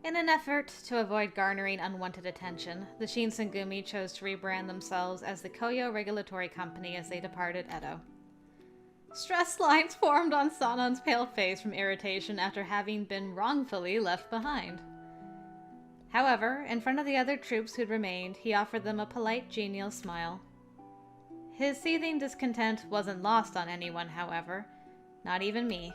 In an effort to avoid garnering unwanted attention, the Shinsengumi chose to rebrand themselves as the Koyo Regulatory Company as they departed Edo. Stress lines formed on Sanan's pale face from irritation after having been wrongfully left behind. However, in front of the other troops who'd remained, he offered them a polite, genial smile. His seething discontent wasn't lost on anyone, however, not even me.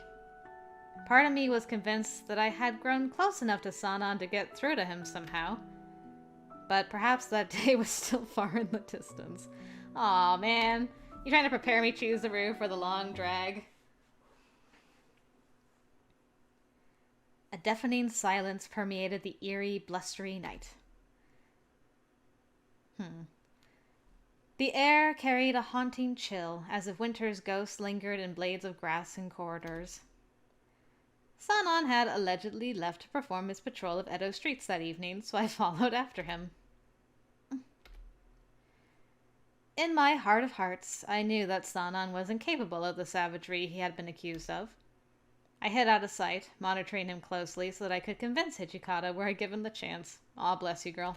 Part of me was convinced that I had grown close enough to Sanan to get through to him somehow. But perhaps that day was still far in the distance. Aw, man. You trying to prepare me, Chizuru, for the long drag? A deafening silence permeated the eerie, blustery night. The air carried a haunting chill, as if winter's ghost lingered in blades of grass in corridors. Sanan had allegedly left to perform his patrol of Edo streets that evening, so I followed after him. In my heart of hearts, I knew that Sanan was incapable of the savagery he had been accused of. I hid out of sight, monitoring him closely so that I could convince Hijikata were I given the chance. Aw, bless you, girl.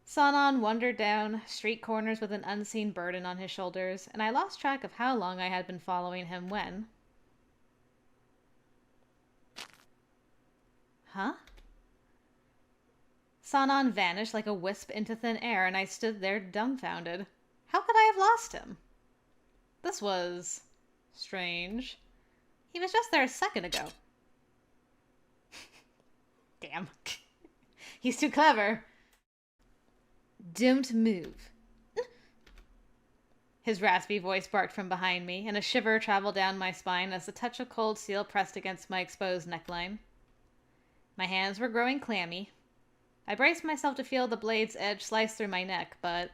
Sanan wandered down street corners with an unseen burden on his shoulders, and I lost track of how long I had been following him when... Huh? Sanan vanished like a wisp into thin air, and I stood there dumbfounded. How could I have lost him? This was... strange. He was just there a second ago. Damn. He's too clever. Don't move. His raspy voice barked from behind me, and a shiver traveled down my spine as the touch of cold steel pressed against my exposed neckline. My hands were growing clammy. I braced myself to feel the blade's edge slice through my neck, but...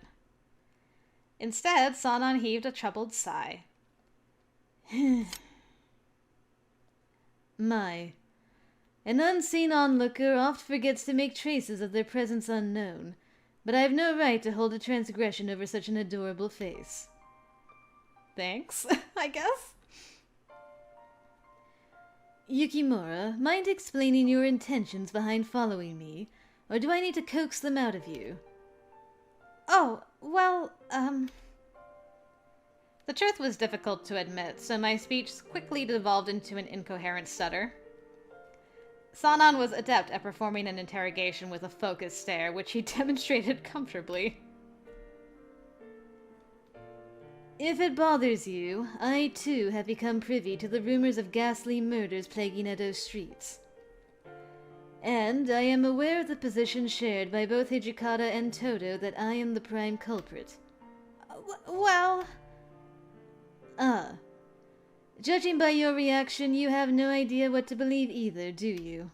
Instead, Sanan heaved a troubled sigh. My. An unseen onlooker oft forgets to make traces of their presence unknown, but I have no right to hold a transgression over such an adorable face. Thanks, I guess? Yukimura, mind explaining your intentions behind following me, or do I need to coax them out of you? Oh, well, The truth was difficult to admit, so my speech quickly devolved into an incoherent stutter. Sanan was adept at performing an interrogation with a focused stare, which he demonstrated comfortably. If it bothers you, I too have become privy to the rumors of ghastly murders plaguing Edo streets. And I am aware of the position shared by both Hijikata and Todo that I am the prime culprit. Well... Judging by your reaction, you have no idea what to believe either, do you?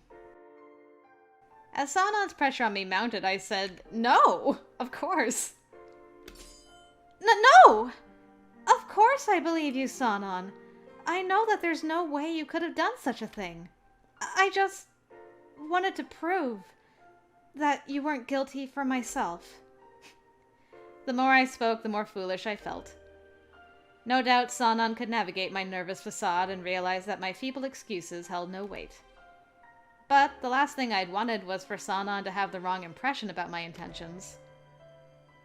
As Sanan's pressure on me mounted, I said, no, of course. No! Of course I believe you, Sanan. I know that there's no way you could have done such a thing. I just wanted to prove that you weren't guilty for myself. The more I spoke, the more foolish I felt. No doubt Sanan could navigate my nervous facade and realize that my feeble excuses held no weight. But the last thing I'd wanted was for Sanan to have the wrong impression about my intentions.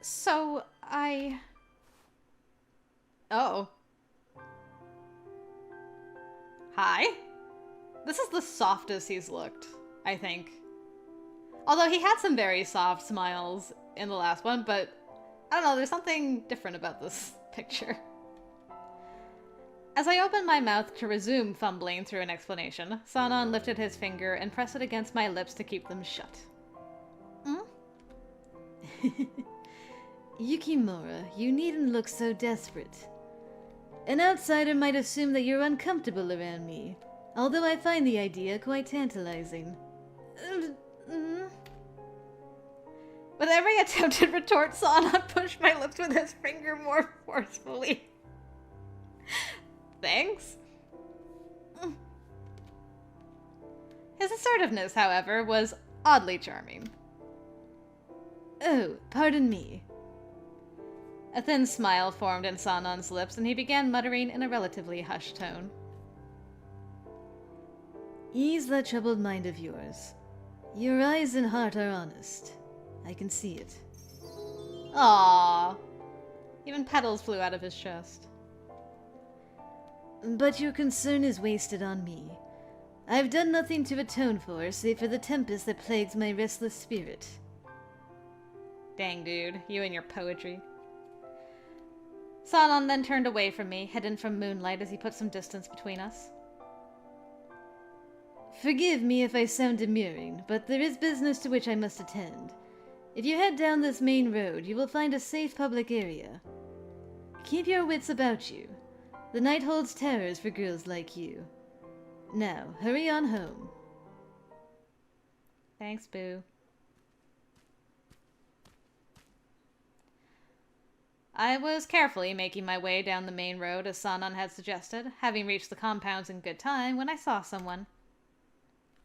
So, Oh. Hi? This is the softest he's looked, I think. Although he had some very soft smiles in the last one, but I don't know, there's something different about this picture. As I opened my mouth to resume fumbling through an explanation, Sanan lifted his finger and pressed it against my lips to keep them shut. Yukimura, you needn't look so desperate. An outsider might assume that you're uncomfortable around me, although I find the idea quite tantalizing. With every attempted retort, Sanan pushed my lips with his finger more forcefully. Thanks? His assertiveness, however, was oddly charming. Oh, pardon me. A thin smile formed in Sanan's lips, and he began muttering in a relatively hushed tone. Ease that troubled mind of yours. Your eyes and heart are honest. I can see it. Aww. Even petals flew out of his chest. But your concern is wasted on me. I've done nothing to atone for, save for the tempest that plagues my restless spirit. Dang, dude. You and your poetry. Sanan then turned away from me, hidden from moonlight as he put some distance between us. Forgive me if I sound demurring, but there is business to which I must attend. If you head down this main road, you will find a safe public area. Keep your wits about you. The night holds terrors for girls like you. Now, hurry on home. Thanks, Boo. I was carefully making my way down the main road as Sanan had suggested, having reached the compounds in good time when I saw someone.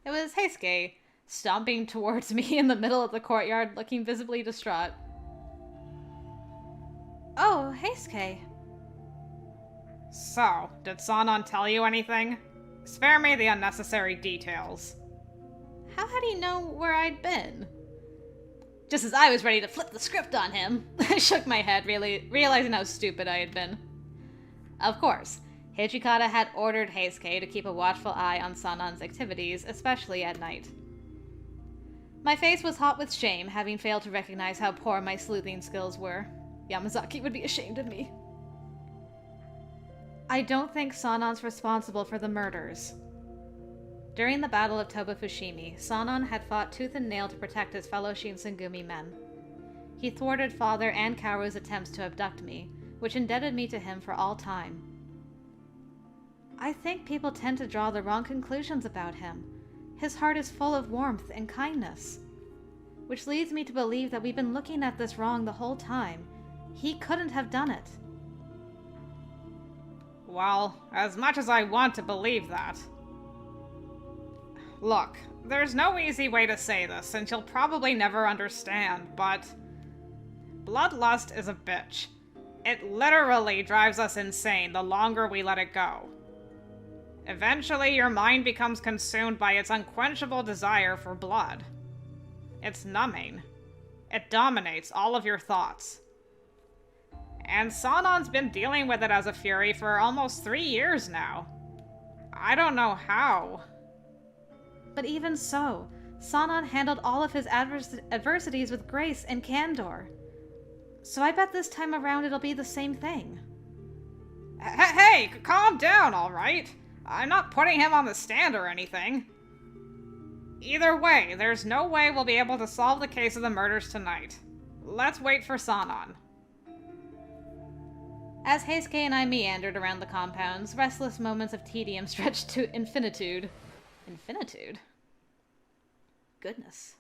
It was Heisuke, stomping towards me in the middle of the courtyard, looking visibly distraught. Oh, Heisuke. So, did Sanan tell you anything? Spare me the unnecessary details. How had he known where I'd been? Just as I was ready to flip the script on him, I shook my head, really realizing how stupid I had been. Of course, Hijikata had ordered Heisuke to keep a watchful eye on Sanan's activities, especially at night. My face was hot with shame, having failed to recognize how poor my sleuthing skills were. Yamazaki would be ashamed of me. I don't think Sanan's responsible for the murders. During the Battle of Toba-Fushimi, Sanan had fought tooth and nail to protect his fellow Shinsengumi men. He thwarted Father and Kaoru's attempts to abduct me, which indebted me to him for all time. I think people tend to draw the wrong conclusions about him. His heart is full of warmth and kindness. Which leads me to believe that we've been looking at this wrong the whole time. He couldn't have done it. Well, as much as I want to believe that. Look, there's no easy way to say this, and you'll probably never understand, but bloodlust is a bitch. It literally drives us insane the longer we let it go. Eventually, your mind becomes consumed by its unquenchable desire for blood. It's numbing. It dominates all of your thoughts. And Sanan's been dealing with it as a fury for almost 3 years now. I don't know how. But even so, Sanan handled all of his adversities with grace and candor. So I bet this time around it'll be the same thing. Hey, calm down, alright? I'm not putting him on the stand or anything. Either way, there's no way we'll be able to solve the case of the murders tonight. Let's wait for Sanan. As Heisuke and I meandered around the compounds, restless moments of tedium stretched to infinitude. Infinitude? Goodness.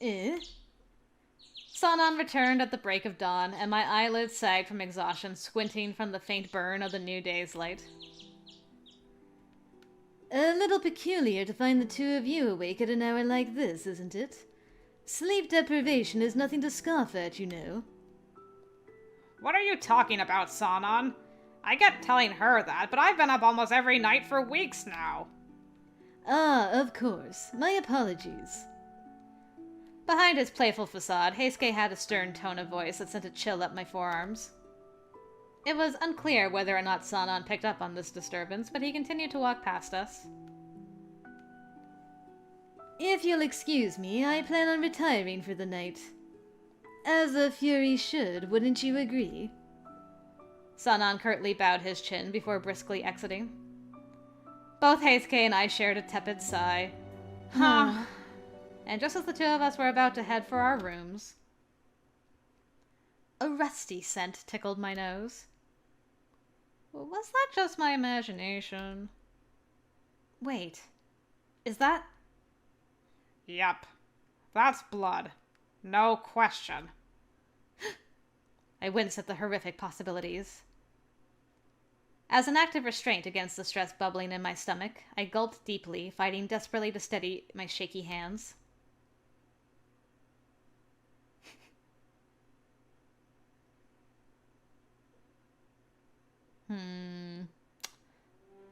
Sanan returned at the break of dawn, and my eyelids sagged from exhaustion, squinting from the faint burn of the new day's light. A little peculiar to find the two of you awake at an hour like this, isn't it? Sleep deprivation is nothing to scoff at, you know. What are you talking about, Sanan? I get telling her that, but I've been up almost every night for weeks now. Ah, of course. My apologies. Behind his playful facade, Heisuke had a stern tone of voice that sent a chill up my forearms. It was unclear whether or not Sanan picked up on this disturbance, but he continued to walk past us. If you'll excuse me, I plan on retiring for the night. As a fury should, wouldn't you agree? Sanan curtly bowed his chin before briskly exiting. Both Heisuke and I shared a tepid sigh. Huh. And just as the two of us were about to head for our rooms, a rusty scent tickled my nose. Was that just my imagination? Wait, is that... Yep. That's blood. No question. I winced at the horrific possibilities. As an act of restraint against the stress bubbling in my stomach, I gulped deeply, fighting desperately to steady my shaky hands.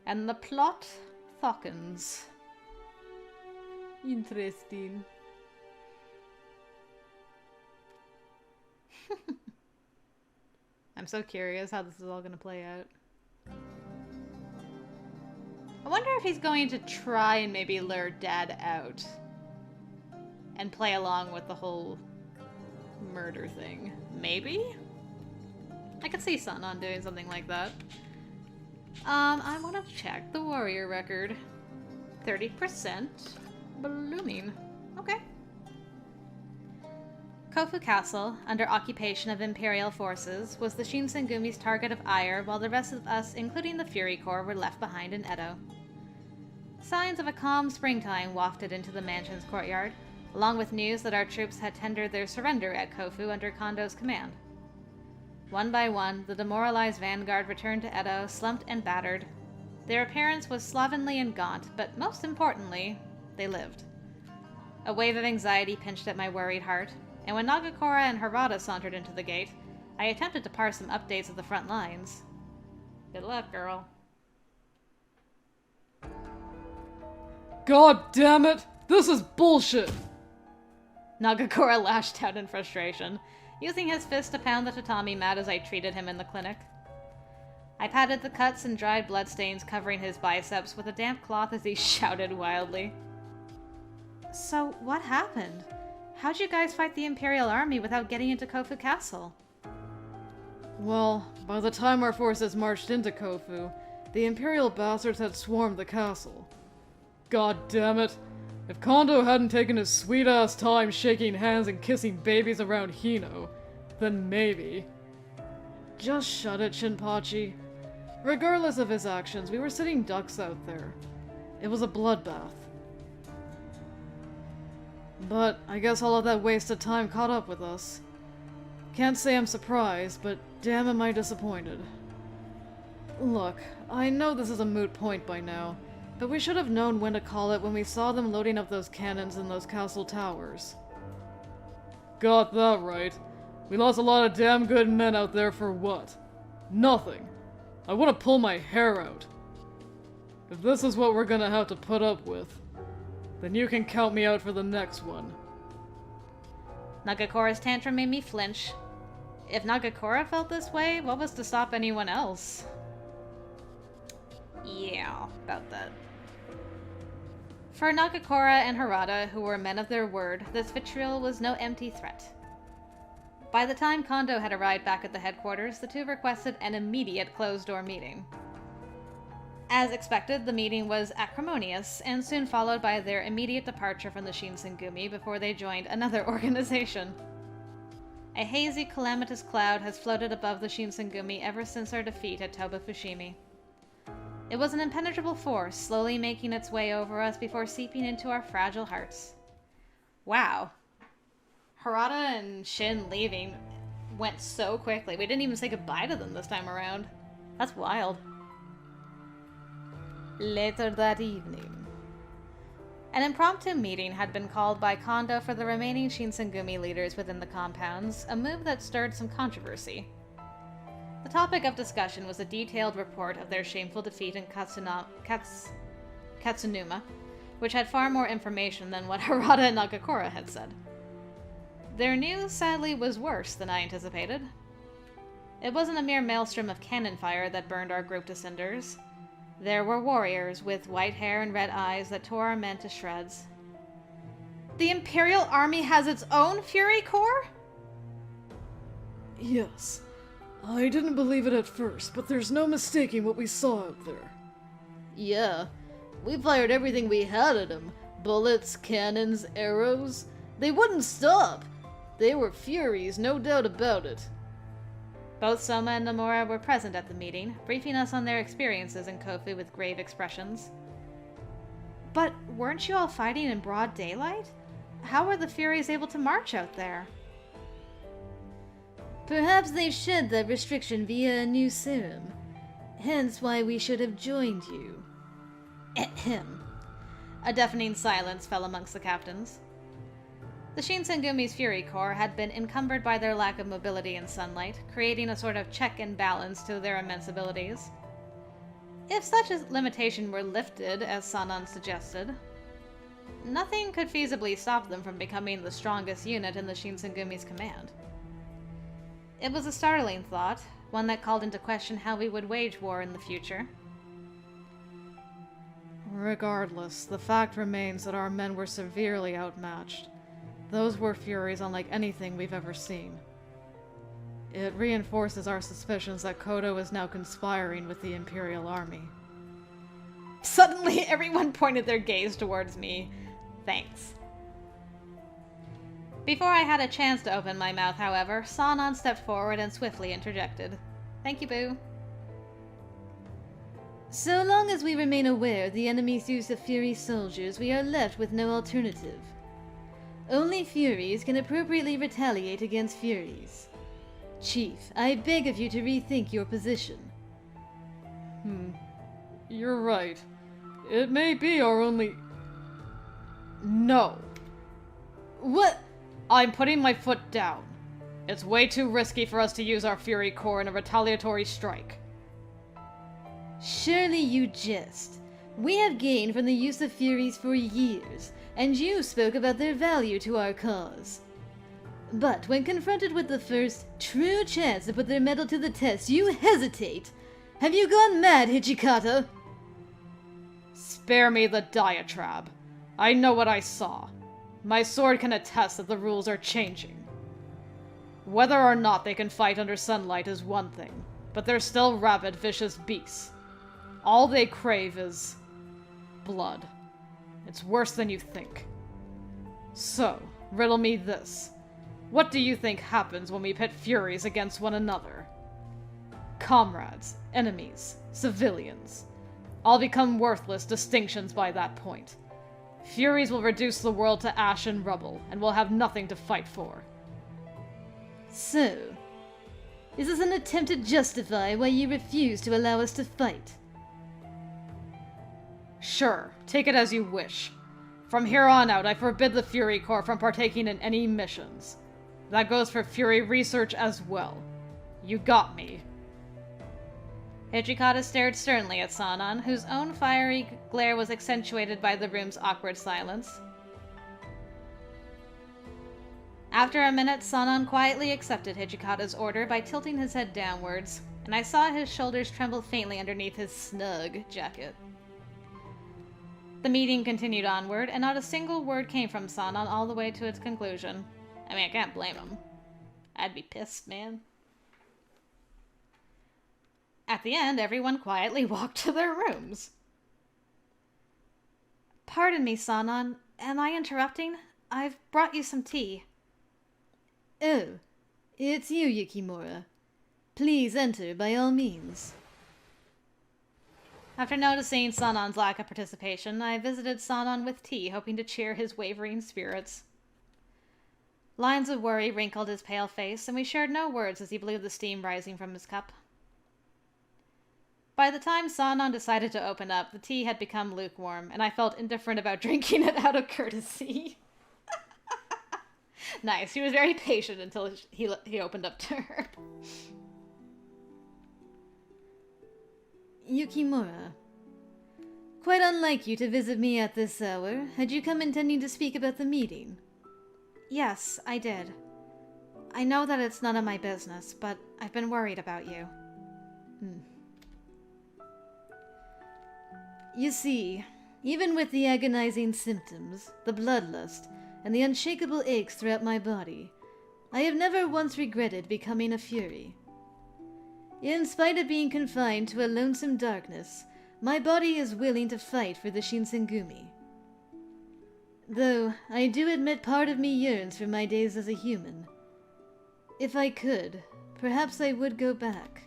And the plot thickens. Interesting. I'm so curious how this is all going to play out. I wonder if he's going to try and maybe lure Dad out and play along with the whole murder thing. Maybe? I could see Sanan doing something like that. I want to check the warrior record. 30%. Blooming. Okay. Kofu Castle, under occupation of Imperial forces, was the Shinsengumi's target of ire, while the rest of us, including the Fury Corps, were left behind in Edo. Signs of a calm springtime wafted into the mansion's courtyard, along with news that our troops had tendered their surrender at Kofu under Kondo's command. One by one, the demoralized vanguard returned to Edo, slumped and battered. Their appearance was slovenly and gaunt, but most importantly, they lived. A wave of anxiety pinched at my worried heart, and when Nagakora and Harada sauntered into the gate, I attempted to parse some updates of the front lines. Good luck, girl. God damn it! This is bullshit! Nagakora lashed out in frustration, using his fist to pound the tatami mat as I treated him in the clinic. I patted the cuts and dried bloodstains covering his biceps with a damp cloth as he shouted wildly. So, what happened? How'd you guys fight the Imperial army without getting into Kofu Castle? Well, by the time our forces marched into Kofu, the Imperial bastards had swarmed the castle. God damn it! If Kondo hadn't taken his sweet-ass time shaking hands and kissing babies around Hino, then maybe. Just shut it, Shinpachi. Regardless of his actions, we were sitting ducks out there. It was a bloodbath. But I guess all of that wasted time caught up with us. Can't say I'm surprised, but damn am I disappointed. Look, I know this is a moot point by now, but we should have known when to call it when we saw them loading up those cannons in those castle towers. Got that right. We lost a lot of damn good men out there for what? Nothing. I want to pull my hair out. If this is what we're gonna have to put up with, then you can count me out for the next one. Nagakora's tantrum made me flinch. If Nagakora felt this way, what was to stop anyone else? Yeah, about that. For Nagakora and Harada, who were men of their word, this vitriol was no empty threat. By the time Kondo had arrived back at the headquarters, the two requested an immediate closed-door meeting. As expected, the meeting was acrimonious, and soon followed by their immediate departure from the Shinsengumi before they joined another organization. A hazy, calamitous cloud has floated above the Shinsengumi ever since our defeat at Toba Fushimi. It was an impenetrable force, slowly making its way over us before seeping into our fragile hearts. Wow. Harada and Shin leaving went so quickly. We didn't even say goodbye to them this time around. That's wild. Later that evening, an impromptu meeting had been called by Kondo for the remaining Shinsengumi leaders within the compounds, a move that stirred some controversy. The topic of discussion was a detailed report of their shameful defeat in Katsunuma, which had far more information than what Harada and Nagakora had said. Their news, sadly, was worse than I anticipated. It wasn't a mere maelstrom of cannon fire that burned our group to cinders. There were warriors with white hair and red eyes that tore our men to shreds. The Imperial Army has its own Fury Corps? Yes. I didn't believe it at first, but there's no mistaking what we saw out there. Yeah. We fired everything we had at them. Bullets, cannons, arrows. They wouldn't stop. They were Furies, no doubt about it. Both Soma and Nomura were present at the meeting, briefing us on their experiences in Kofu with grave expressions. But weren't you all fighting in broad daylight? How were the Furies able to march out there? Perhaps they shed that restriction via a new serum. Hence why we should have joined you. Ahem. A deafening silence fell amongst the captains. The Shinsengumi's Fury Corps had been encumbered by their lack of mobility in sunlight, creating a sort of check and balance to their immense abilities. If such a limitation were lifted, as Sanan suggested, nothing could feasibly stop them from becoming the strongest unit in the Shinsengumi's command. It was a startling thought, one that called into question how we would wage war in the future. Regardless, the fact remains that our men were severely outmatched. Those were furies unlike anything we've ever seen. It reinforces our suspicions that Kodo is now conspiring with the Imperial army. Suddenly, everyone pointed their gaze towards me. Thanks. Before I had a chance to open my mouth, however, Sanan stepped forward and swiftly interjected. Thank you, Boo. So long as we remain aware of the enemy's use of Fury soldiers, we are left with no alternative. Only Furies can appropriately retaliate against Furies. Chief, I beg of you to rethink your position. You're right. It may be our only... No. What? I'm putting my foot down. It's way too risky for us to use our Fury Core in a retaliatory strike. Surely you jest. We have gained from the use of Furies for years, and you spoke about their value to our cause. But when confronted with the first true chance to put their mettle to the test, you hesitate. Have you gone mad, Hichikata? Spare me the diatribe. I know what I saw. My sword can attest that the rules are changing. Whether or not they can fight under sunlight is one thing, but they're still rabid, vicious beasts. All they crave is... blood. It's worse than you think. So, riddle me this. What do you think happens when we pit Furies against one another? Comrades, enemies, civilians. All become worthless distinctions by that point. Furies will reduce the world to ash and rubble, and we'll have nothing to fight for. So, is this an attempt to justify why you refuse to allow us to fight? Sure, take it as you wish. From here on out, I forbid the Fury Corps from partaking in any missions. That goes for Fury research as well. You got me. Hichikata stared sternly at Sanan, whose own fiery glare was accentuated by the room's awkward silence. After a minute, Sanan quietly accepted Hichikata's order by tilting his head downwards, and I saw his shoulders tremble faintly underneath his snug jacket. The meeting continued onward, and not a single word came from Sanan all the way to its conclusion. I mean, I can't blame him. I'd be pissed, man. At the end, everyone quietly walked to their rooms. Pardon me, Sanan. Am I interrupting? I've brought you some tea. Oh, it's you, Yukimura. Please enter by all means. After noticing Sanan's lack of participation, I visited Sanan with tea, hoping to cheer his wavering spirits. Lines of worry wrinkled his pale face, and we shared no words as he blew the steam rising from his cup. By the time Sanan decided to open up, the tea had become lukewarm, and I felt indifferent about drinking it out of courtesy. Nice, he was very patient until he opened up to her. Yukimura, quite unlike you to visit me at this hour, had you come intending to speak about the meeting? Yes, I did. I know that it's none of my business, but I've been worried about you. You see, even with the agonizing symptoms, the bloodlust, and the unshakable aches throughout my body, I have never once regretted becoming a Fury. In spite of being confined to a lonesome darkness, my body is willing to fight for the Shinsengumi. Though, I do admit part of me yearns for my days as a human. If I could, perhaps I would go back.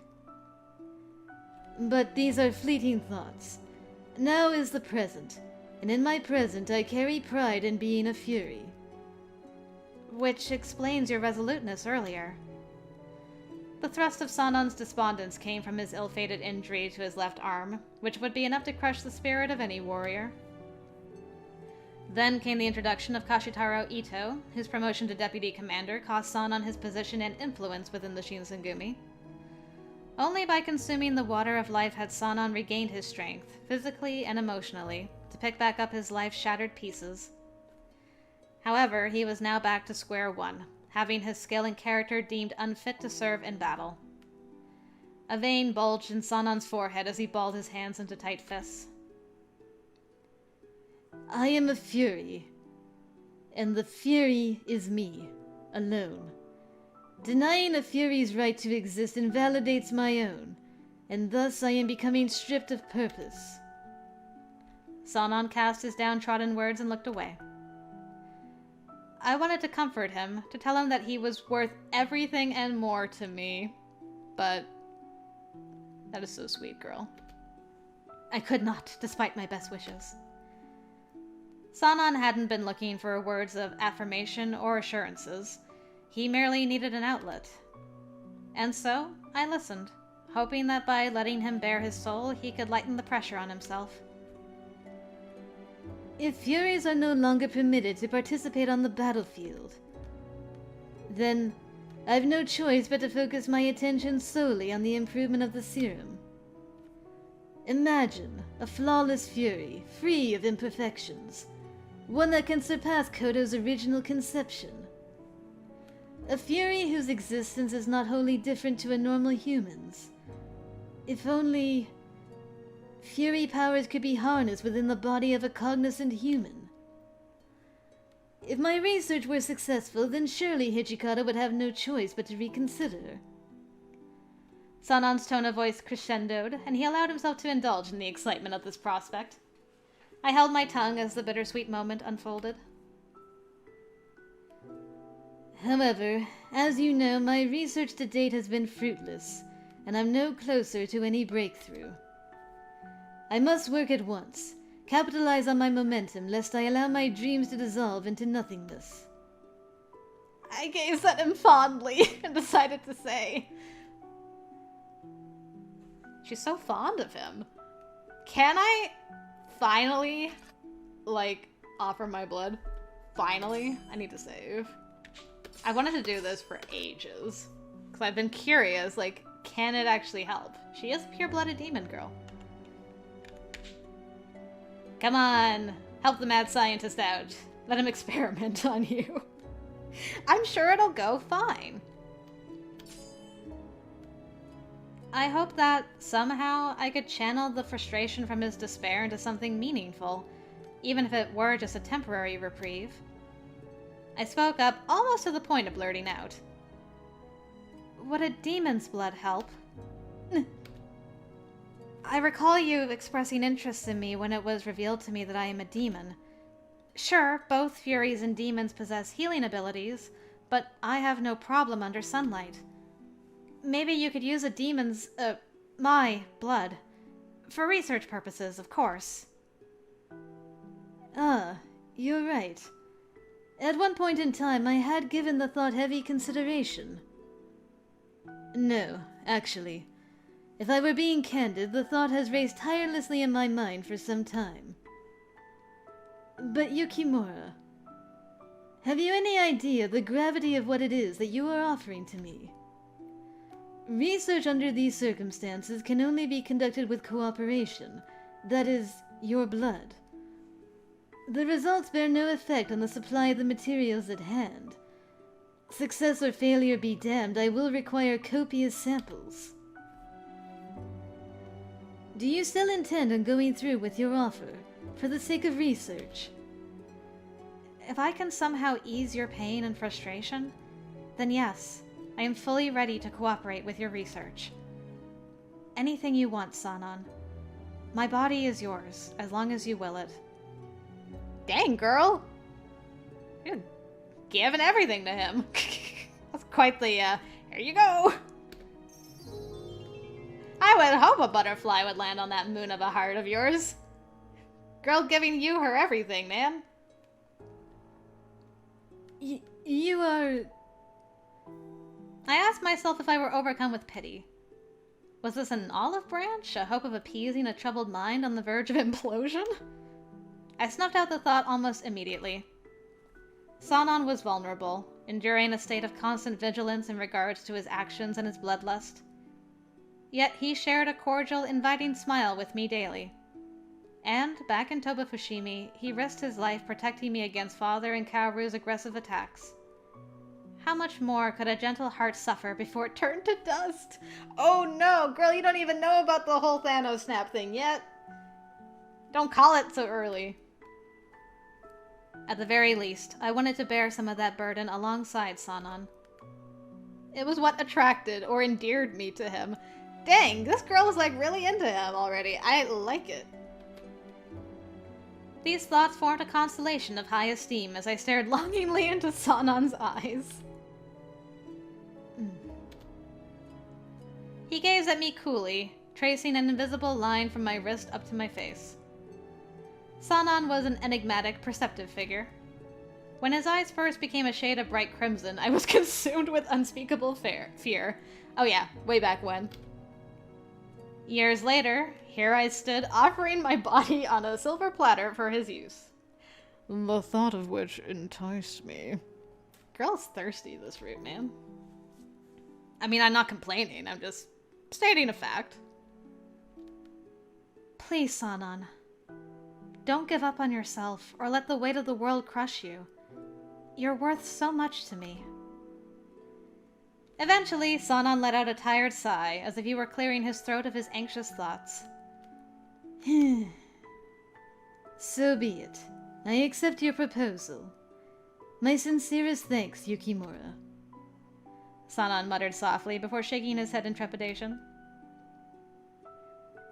But these are fleeting thoughts. Now is the present, and in my present I carry pride in being a Fury. Which explains your resoluteness earlier. The thrust of Sanan's despondence came from his ill-fated injury to his left arm, which would be enough to crush the spirit of any warrior. Then came the introduction of Kashitaro Ito, whose promotion to deputy commander cost Sanan his position and influence within the Shinsengumi. Only by consuming the water of life had Sanan regained his strength, physically and emotionally, to pick back up his life's shattered pieces. However, he was now back to square one, having his skill and character deemed unfit to serve in battle. A vein bulged in Sanan's forehead as he balled his hands into tight fists. I am a Fury, and the Fury is me, alone. Denying a Fury's right to exist invalidates my own, and thus I am becoming stripped of purpose. Sanan cast his downtrodden words and looked away. I wanted to comfort him, to tell him that he was worth everything and more to me, but that is so sweet, girl. I could not, despite my best wishes. Sanan hadn't been looking for words of affirmation or assurances. He merely needed an outlet. And so, I listened, hoping that by letting him bare his soul, he could lighten the pressure on himself. If Furies are no longer permitted to participate on the battlefield, then I've no choice but to focus my attention solely on the improvement of the serum. Imagine a flawless Fury, free of imperfections, one that can surpass Koto's original conception. A Fury whose existence is not wholly different to a normal human's. If only Fury powers could be harnessed within the body of a cognizant human. If my research were successful, then surely Hijikata would have no choice but to reconsider. Sanan's tone of voice crescendoed, and he allowed himself to indulge in the excitement of this prospect. I held my tongue as the bittersweet moment unfolded. However, as you know, my research to date has been fruitless, and I'm no closer to any breakthrough. I must work at once, capitalize on my momentum, lest I allow my dreams to dissolve into nothingness. I gazed at him fondly and decided to say, she's so fond of him. Can I finally, offer my blood? Finally? I need to save. I wanted to do this for ages. Because I've been curious, can it actually help? She is a pure-blooded demon girl. Come on, help the mad scientist out. Let him experiment on you. I'm sure it'll go fine. I hope that somehow I could channel the frustration from his despair into something meaningful, even if it were just a temporary reprieve. I spoke up almost to the point of blurting out. Would a demon's blood help? I recall you expressing interest in me when it was revealed to me that I am a demon. Sure, both Furies and demons possess healing abilities, but I have no problem under sunlight. Maybe you could use a demon's, my blood. For research purposes, of course. Ah, you're right. At one point in time, I had given the thought heavy consideration. No, actually. If I were being candid, the thought has raced tirelessly in my mind for some time. But Yukimura, have you any idea the gravity of what it is that you are offering to me? Research under these circumstances can only be conducted with cooperation, that is, your blood. The results bear no effect on the supply of the materials at hand. Success or failure be damned, I will require copious samples. Do you still intend on going through with your offer, for the sake of research? If I can somehow ease your pain and frustration, then yes, I am fully ready to cooperate with your research. Anything you want, Sanan. My body is yours, as long as you will it. Dang, girl! You're giving everything to him. That's quite the, here you go! I would hope a butterfly would land on that moon of a heart of yours. Girl giving you her everything, man. You are... I asked myself if I were overcome with pity. Was this an olive branch, a hope of appeasing a troubled mind on the verge of implosion? I snuffed out the thought almost immediately. Sanan was vulnerable, enduring a state of constant vigilance in regards to his actions and his bloodlust. Yet he shared a cordial, inviting smile with me daily. And, back in Toba Fushimi, he risked his life protecting me against Father and Kaoru's aggressive attacks. How much more could a gentle heart suffer before it turned to dust? Oh no, girl, you don't even know about the whole Thanos snap thing yet. Don't call it so early. At the very least, I wanted to bear some of that burden alongside Sanan. It was what attracted or endeared me to him. Dang, this girl is like really into him already. I like it. These thoughts formed a constellation of high esteem as I stared longingly into Sanan's eyes. He gazed at me coolly, tracing an invisible line from my wrist up to my face. Sanan was an enigmatic, perceptive figure. When his eyes first became a shade of bright crimson, I was consumed with unspeakable fear. Oh yeah, way back when. Years later, here I stood, offering my body on a silver platter for his use. The thought of which enticed me. Girl's thirsty, this root, man. I mean, I'm not complaining, I'm just stating a fact. Please, Sanan. Don't give up on yourself, or let the weight of the world crush you. You're worth so much to me. Eventually, Sanan let out a tired sigh, as if he were clearing his throat of his anxious thoughts. So be it. I accept your proposal. My sincerest thanks, Yukimura. Sanan muttered softly before shaking his head in trepidation.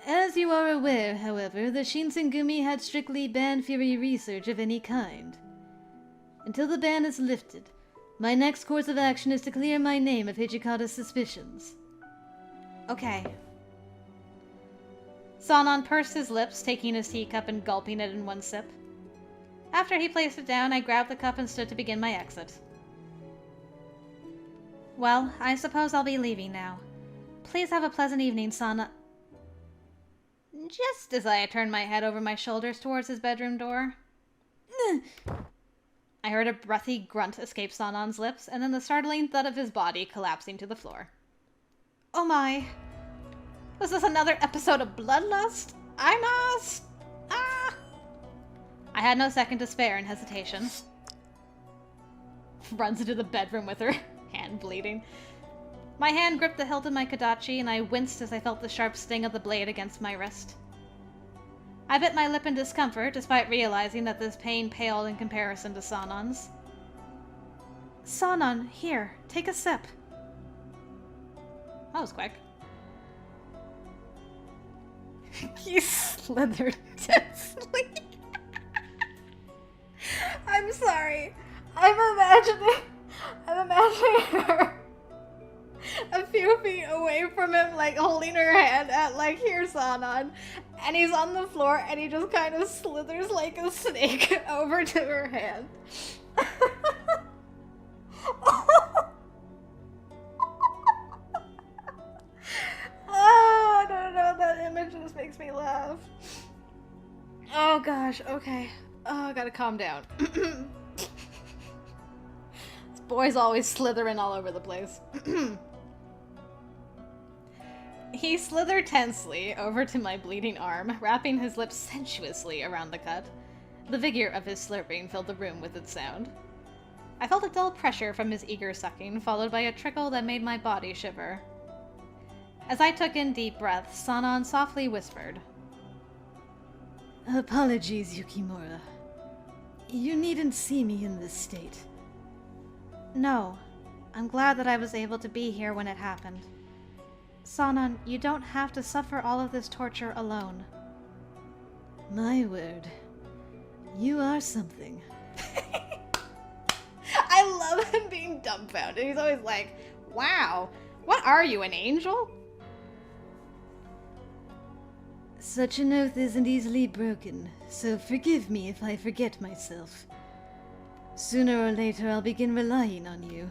As you are aware, however, the Shinsengumi had strictly banned Fury research of any kind. Until the ban is lifted, my next course of action is to clear my name of Hijikata's suspicions. Okay. Sanan pursed his lips, taking his teacup and gulping it in one sip. After he placed it down, I grabbed the cup and stood to begin my exit. Well, I suppose I'll be leaving now. Please have a pleasant evening, Sanan. Just as I turned my head over my shoulders towards his bedroom door, I heard a breathy grunt escape Sanan's lips, and then the startling thud of his body collapsing to the floor. Oh my! Was this another episode of Bloodlust? I had no second to spare in hesitation. Runs into the bedroom with her hand bleeding. My hand gripped the hilt of my Kodachi, and I winced as I felt the sharp sting of the blade against my wrist. I bit my lip in discomfort, despite realizing that this pain paled in comparison to Sanan's. Sanan, here, take a sip. That was quick. He slithered tensely. I'm sorry. I'm imagining her a few feet away from him, like holding her hand at, like, here, Sanan. And he's on the floor and he just kind of slithers like a snake over to her hand. Oh, I don't know, that image just makes me laugh. Oh gosh, okay. Oh, I gotta calm down. This boy's always slithering all over the place. He slithered tensely over to my bleeding arm, wrapping his lips sensuously around the cut. The vigor of his slurping filled the room with its sound. I felt a dull pressure from his eager sucking, followed by a trickle that made my body shiver. As I took in deep breaths, Sanan softly whispered, Apologies, Yukimura. You needn't see me in this state. No, I'm glad that I was able to be here when it happened. Sanan, you don't have to suffer all of this torture alone. My word. You are something. I love him being dumbfounded. He's always like, wow, what are you, an angel? Such an oath isn't easily broken, so forgive me if I forget myself. Sooner or later I'll begin relying on you.